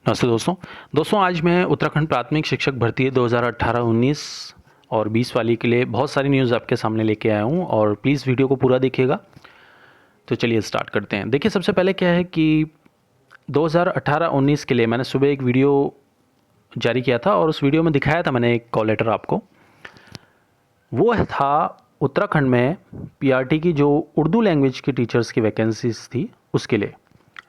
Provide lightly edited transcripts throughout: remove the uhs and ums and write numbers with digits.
नमस्ते दोस्तों आज मैं उत्तराखंड प्राथमिक शिक्षक भर्ती 2018-19 और 20 वाली के लिए बहुत सारी न्यूज़ आपके सामने लेके आया हूँ और प्लीज़ वीडियो को पूरा देखिएगा। तो चलिए स्टार्ट करते हैं। देखिए, सबसे पहले क्या है कि 2018-19 के लिए मैंने सुबह एक वीडियो जारी किया था और उस वीडियो में दिखाया था मैंने एक कॉल लेटर आपको। वो था उत्तराखंड में पीआरटी की जो उर्दू लैंग्वेज की टीचर्स की वैकेंसीज थी उसके लिए।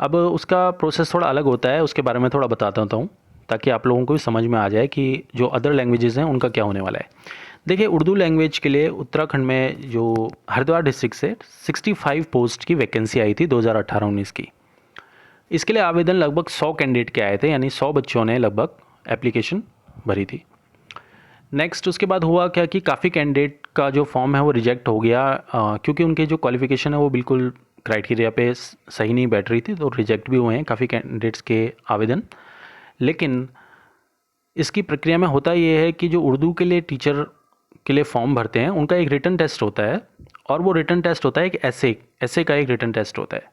अब उसका प्रोसेस थोड़ा अलग होता है, उसके बारे में थोड़ा बताता हूँ ताकि आप लोगों को भी समझ में आ जाए कि जो अदर लैंग्वेजेस हैं उनका क्या होने वाला है। देखिए, उर्दू लैंग्वेज के लिए उत्तराखंड में जो हरिद्वार डिस्ट्रिक्ट से 65 पोस्ट की वैकेंसी आई थी 2018-19 की। इसके लिए आवेदन लगभग 100 कैंडिडेट के आए थे, यानी 100 बच्चों ने लगभग एप्लीकेशन भरी थी। नेक्स्ट उसके बाद हुआ क्या कि काफ़ी कैंडिडेट का जो फॉर्म है वो रिजेक्ट हो गया, क्योंकि उनके जो क्वालिफ़िकेशन है वो बिल्कुल क्राइटेरिया पे सही नहीं बैठ रही थी, तो रिजेक्ट भी हुए हैं काफ़ी कैंडिडेट्स के आवेदन। लेकिन इसकी प्रक्रिया में होता ये है कि जो उर्दू के लिए टीचर के लिए फॉर्म भरते हैं उनका एक रिटन टेस्ट होता है, और वो रिटन टेस्ट होता है एक ऐसे का एक रिटन टेस्ट होता है।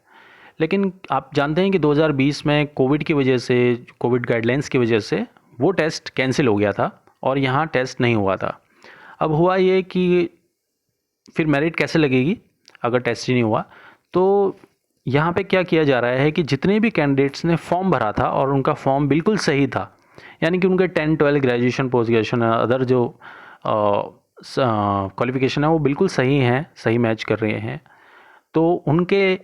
लेकिन आप जानते हैं कि 2020 में कोविड की वजह से, कोविड गाइडलाइंस की वजह से वो टेस्ट कैंसिल हो गया था और यहाँ टेस्ट नहीं हुआ था। अब हुआ ये कि फिर मेरिट कैसे लगेगी अगर टेस्ट ही नहीं हुआ। तो यहाँ पे क्या किया जा रहा है कि जितने भी कैंडिडेट्स ने फॉर्म भरा था और उनका फॉर्म बिल्कुल सही था, यानी कि उनके 10, 12 ग्रेजुएशन, पोस्ट ग्रेजुएशन, अदर जो क्वालिफिकेशन है वो बिल्कुल सही हैं, सही मैच कर रहे हैं, तो उनके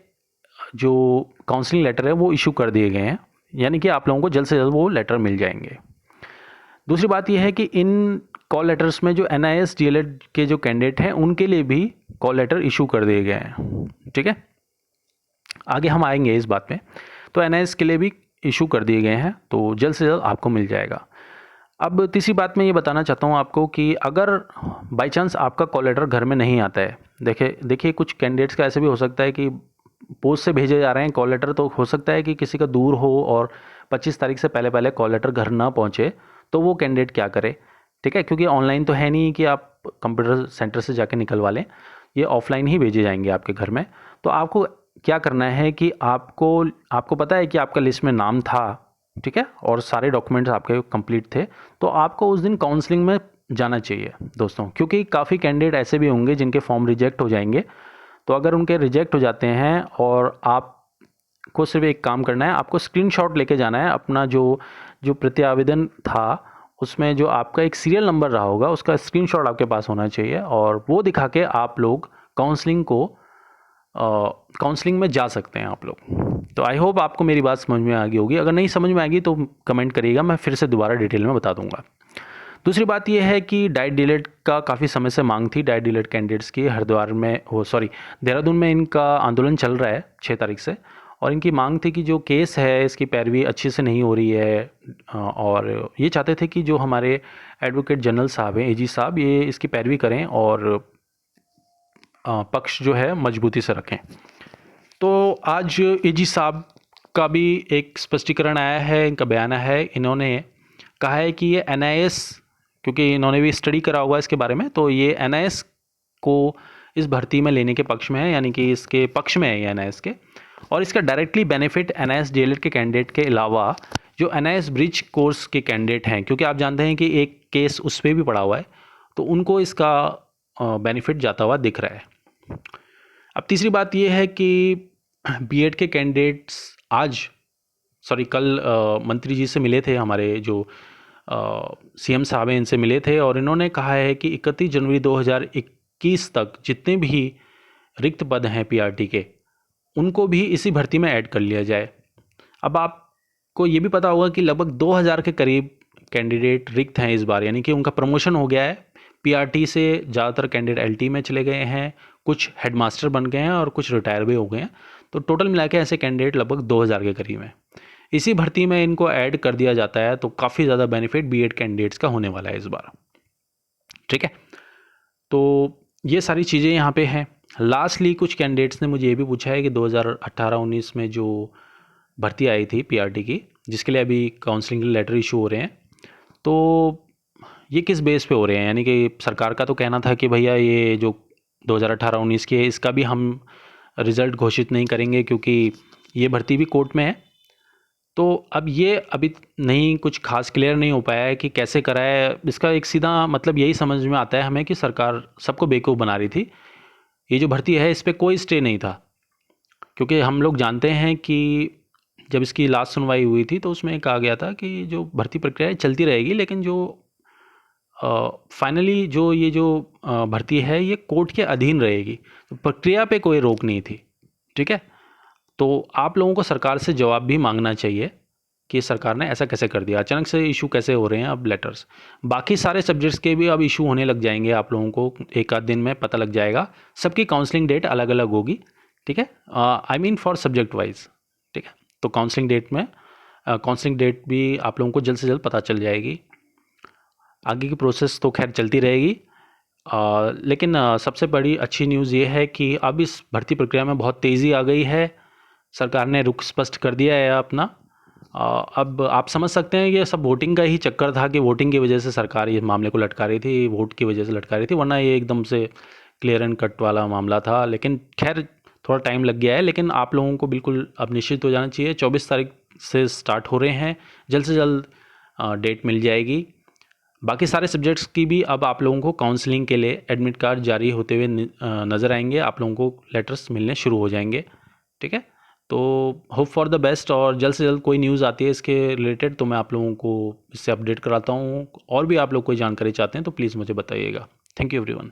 जो काउंसलिंग लेटर है वो इशू कर दिए गए हैं, यानी कि आप लोगों को जल्द से जल्द वो लेटर मिल जाएंगे। दूसरी बात यह है कि इन कॉल लेटर्स में जो NIS DLED के जो कैंडिडेट हैं उनके लिए भी कॉल लेटर इशू कर दिए गए हैं। ठीक है, आगे हम आएंगे इस बात में। तो NIS के लिए भी इशू कर दिए गए हैं, तो जल्द से जल्द आपको मिल जाएगा। अब तीसरी बात मैं ये बताना चाहता हूँ आपको कि अगर बाई चांस आपका कॉल लेटर घर में नहीं आता है, देखिए कुछ कैंडिडेट्स का ऐसे भी हो सकता है कि पोस्ट से भेजे जा रहे हैं कॉल लेटर, तो हो सकता है कि किसी का दूर हो और 25 तारीख से पहले पहले कॉल लेटर घर ना पहुँचे, तो वो कैंडिडेट क्या करे। ठीक है, क्योंकि ऑनलाइन तो है नहीं कि आप कंप्यूटर सेंटर से जाके निकलवा लें, ये ऑफलाइन ही भेजे जाएंगे आपके घर में। तो आपको क्या करना है कि आपको पता है कि आपका लिस्ट में नाम था, ठीक है, और सारे डॉक्यूमेंट्स आपके कंप्लीट थे, तो आपको उस दिन काउंसलिंग में जाना चाहिए दोस्तों, क्योंकि काफ़ी कैंडिडेट ऐसे भी होंगे जिनके फॉर्म रिजेक्ट हो जाएंगे। तो अगर उनके रिजेक्ट हो जाते हैं और आपको सिर्फ एक काम करना है, आपको स्क्रीनशॉट लेके जाना है अपना जो प्रति आवेदन था उसमें जो आपका एक सीरियल नंबर रहा होगा उसका स्क्रीनशॉट आपके पास होना चाहिए, और वो दिखा के आप लोग काउंसलिंग में जा सकते हैं आप लोग। तो आई होप आपको मेरी बात समझ में आ गई होगी। अगर नहीं समझ में आएगी तो कमेंट करिएगा, मैं फिर से दोबारा डिटेल में बता दूंगा। दूसरी बात यह है कि डाइट डिलेट का काफ़ी समय से मांग थी, डाइट डिलेट कैंडिडेट्स की। हरिद्वार में देहरादून में इनका आंदोलन चल रहा है 6 तारीख से, और इनकी मांग थी कि जो केस है इसकी पैरवी अच्छे से नहीं हो रही है, और ये चाहते थे कि जो हमारे एडवोकेट जनरल साहब हैं, AG साहब, ये इसकी पैरवी करें और पक्ष जो है मजबूती से रखें। तो आज AG साहब का भी एक स्पष्टीकरण आया है, इनका बयान है। इन्होंने कहा है कि ये NIS, क्योंकि इन्होंने भी स्टडी करा हुआ है इसके बारे में, तो ये NIS को इस भर्ती में लेने के पक्ष में है, यानी कि इसके पक्ष में है ये NIS के, और इसका डायरेक्टली बेनिफिट NIS DLED के कैंडिडेट के अलावा जो NIS ब्रिज कोर्स के कैंडिडेट हैं, क्योंकि आप जानते हैं कि एक केस उस पर भी पड़ा हुआ है, तो उनको इसका बेनिफिट जाता हुआ दिख रहा है। अब तीसरी बात यह है कि BEd के कैंडिडेट्स कल मंत्री जी से मिले थे, हमारे जो CM साहब हैं इनसे मिले थे, और इन्होंने कहा है कि 31 जनवरी 2021 तक जितने भी रिक्त पद हैं PRT के, उनको भी इसी भर्ती में ऐड कर लिया जाए। अब आपको ये भी पता होगा कि लगभग 2000 के करीब कैंडिडेट रिक्त हैं इस बार, यानी कि उनका प्रमोशन हो गया है। PRT से ज़्यादातर कैंडिडेट LT में चले गए हैं, कुछ हेडमास्टर बन गए हैं और कुछ रिटायर भी हो गए हैं। तो टोटल मिला के ऐसे कैंडिडेट लगभग 2000 के करीब हैं। इसी भर्ती में इनको ऐड कर दिया जाता है, तो काफ़ी ज़्यादा बेनिफिट BEd कैंडिडेट्स का होने वाला है इस बार। ठीक है, तो ये सारी चीज़ें यहाँ पे हैं। लास्टली कुछ कैंडिडेट्स ने मुझे ये भी पूछा है कि 2018-19 में जो भर्ती आई थी PRT की, जिसके लिए अभी काउंसलिंग लेटर इशू हो रहे हैं, तो ये किस बेस पे हो रहे हैं। यानी कि सरकार का तो कहना था कि भैया ये जो 2018-19 की है इसका भी हम रिज़ल्ट घोषित नहीं करेंगे, क्योंकि ये भर्ती भी कोर्ट में है, तो अब ये अभी नहीं कुछ खास क्लियर नहीं हो पाया है कि कैसे कराए। इसका एक सीधा मतलब यही समझ में आता है हमें कि सरकार सबको बेवकूफ़ बना रही थी। ये जो भर्ती है इस पर कोई स्टे नहीं था, क्योंकि हम लोग जानते हैं कि जब इसकी लास्ट सुनवाई हुई थी तो उसमें कहा गया था कि जो भर्ती प्रक्रिया चलती रहेगी, लेकिन जो फाइनली जो ये जो भर्ती है ये कोर्ट के अधीन रहेगी, तो प्रक्रिया पे कोई रोक नहीं थी। ठीक है, तो आप लोगों को सरकार से जवाब भी मांगना चाहिए कि सरकार ने ऐसा कैसे कर दिया, अचानक से इशू कैसे हो रहे हैं अब लेटर्स। बाकी सारे सब्जेक्ट्स के भी अब इशू होने लग जाएंगे, आप लोगों को एक आध दिन में पता लग जाएगा। सबकी काउंसलिंग डेट अलग अलग होगी। ठीक है, I mean for subject wise. ठीक है, तो काउंसलिंग डेट भी आप लोगों को जल्द से जल्द पता चल जाएगी। आगे की प्रोसेस तो खैर चलती रहेगी। लेकिन सबसे बड़ी अच्छी न्यूज़ ये है कि अब इस भर्ती प्रक्रिया में बहुत तेज़ी आ गई है। सरकार ने रुख स्पष्ट कर दिया है अपना। अब आप समझ सकते हैं ये सब वोटिंग का ही चक्कर था कि वोटिंग की वजह से सरकार ये मामले को लटका रही थी, वोट की वजह से लटका रही थी, वरना ये एकदम से क्लियर एंड कट वाला मामला था। लेकिन खैर थोड़ा टाइम लग गया है, लेकिन आप लोगों को बिल्कुल अब निश्चित हो जाना चाहिए। 24 तारीख से स्टार्ट हो रहे हैं, जल्द से जल्द डेट मिल जाएगी। बाकी सारे सब्जेक्ट्स की भी अब आप लोगों को काउंसलिंग के लिए एडमिट कार्ड जारी होते हुए नज़र आएंगे, आप लोगों को लेटर्स मिलने शुरू हो जाएंगे। ठीक है, तो होप फॉर द बेस्ट, और जल्द से जल्द कोई न्यूज़ आती है इसके रिलेटेड तो मैं आप लोगों को इससे अपडेट कराता हूँ। और भी आप लोग कोई जानकारी चाहते हैं तो प्लीज़ मुझे बताइएगा। Thank you everyone.